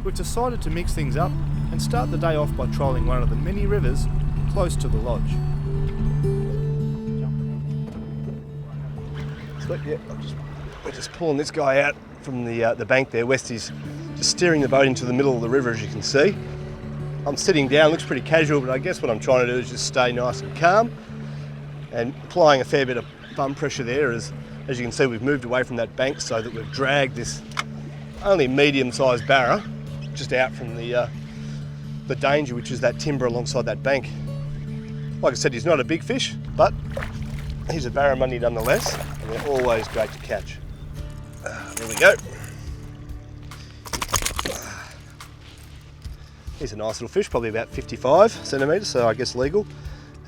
we've decided to mix things up and start the day off by trolling one of the many rivers close to the lodge. So, yeah, we're just pulling this guy out from the bank there. Westy's just steering the boat into the middle of the river, as you can see. I'm sitting down, looks pretty casual, but I guess what I'm trying to do is just stay nice and calm and applying a fair bit of bum pressure there. As you can see, we've moved away from that bank so that we've dragged this only medium-sized barra just out from the danger, which is that timber alongside that bank. Like I said, he's not a big fish, but he's a barramundi nonetheless, and they're always great to catch. There we go. He's a nice little fish, probably about 55 centimetres, so I guess legal.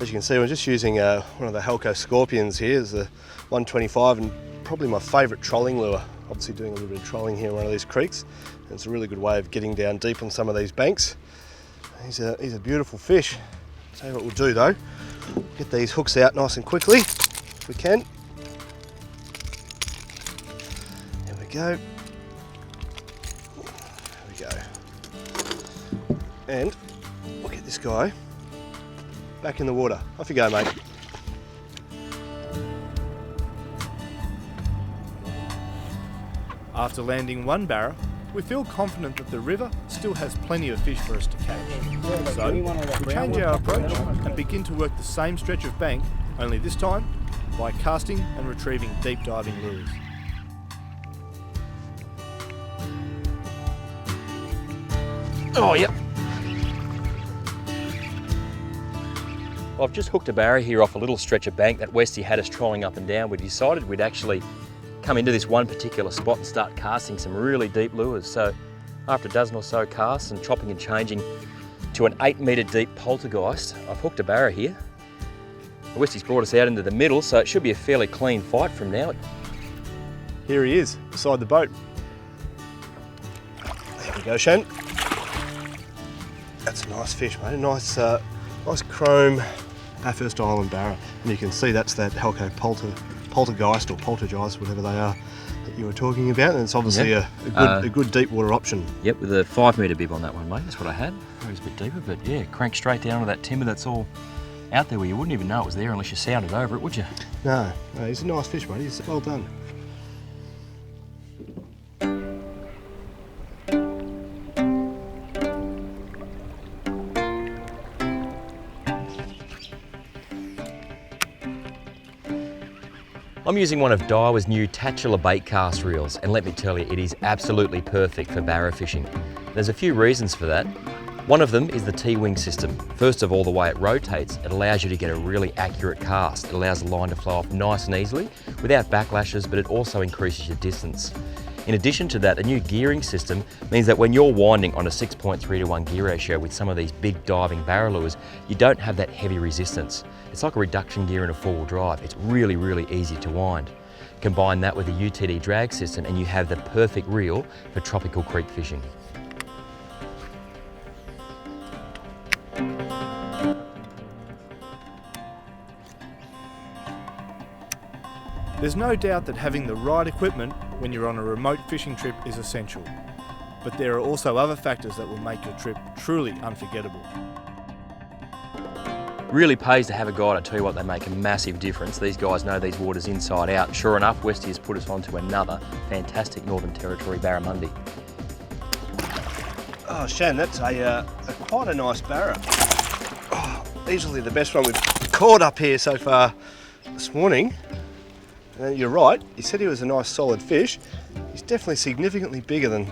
As you can see, we're just using one of the Helco Scorpions here as a 125, and probably my favourite trolling lure. Obviously doing a little bit of trolling here in one of these creeks, and it's a really good way of getting down deep on some of these banks. He's a beautiful fish. Tell you what we'll do though, get these hooks out nice and quickly, if we can. There we go. There we go. And we'll get this guy back in the water. Off you go, mate. After landing one barra, we feel confident that the river still has plenty of fish for us to catch. So we change our approach and begin to work the same stretch of bank, only this time by casting and retrieving deep diving lures. Oh, yep. Well, I've just hooked a barra here off a little stretch of bank that Westy had us trolling up and down. We decided we'd actually come into this one particular spot and start casting some really deep lures. So after a dozen or so casts and chopping and changing to an 8-metre deep poltergeist, I've hooked a barra here. Westy's brought us out into the middle, so it should be a fairly clean fight from now. Here he is, beside the boat. There we go, Shan. That's a nice fish, mate. A nice chrome Bathurst Island barra. And you can see that's that Helco poltergeist or poltergeist, whatever they are, that you were talking about. And it's obviously a good deep water option. Yep, with a 5-metre bib on that one, mate. That's what I had. It was a bit deeper, but yeah, crank straight down to that timber that's all out there where you wouldn't even know it was there unless you sounded over it, would you? No, he's a nice fish, mate. He's well done. I'm using one of Daiwa's new Tatular bait cast reels, and let me tell you, it is absolutely perfect for barra fishing. There's a few reasons for that. One of them is the T-wing system. First of all, the way it rotates, it allows you to get a really accurate cast. It allows the line to flow up nice and easily without backlashes, but it also increases your distance. In addition to that, the new gearing system means that when you're winding on a 6.3:1 gear ratio with some of these big diving barra lures, you don't have that heavy resistance. It's like a reduction gear in a four-wheel drive. It's really, really easy to wind. Combine that with a UTD drag system and you have the perfect reel for tropical creek fishing. There's no doubt that having the right equipment when you're on a remote fishing trip is essential, but there are also other factors that will make your trip truly unforgettable. Really pays to have a guide. I tell you what, they make a massive difference. These guys know these waters inside out. Sure enough, Westy has put us onto another fantastic Northern Territory barramundi. Oh, Shan, that's quite a nice barra. Oh, easily the best one we've caught up here so far this morning. You're right, you said he was a nice solid fish. He's definitely significantly bigger than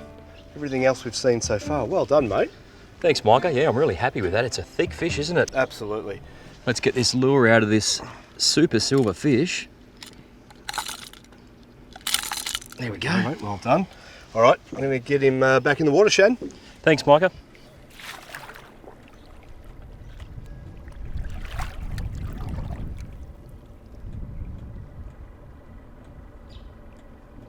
everything else we've seen so far. Well done, mate. Thanks, Micah. Yeah, I'm really happy with that. It's a thick fish, isn't it? Absolutely. Let's get this lure out of this super silver fish. There we go. All right, well done. All right, I'm going to get him back in the water, Shan. Thanks, Micah.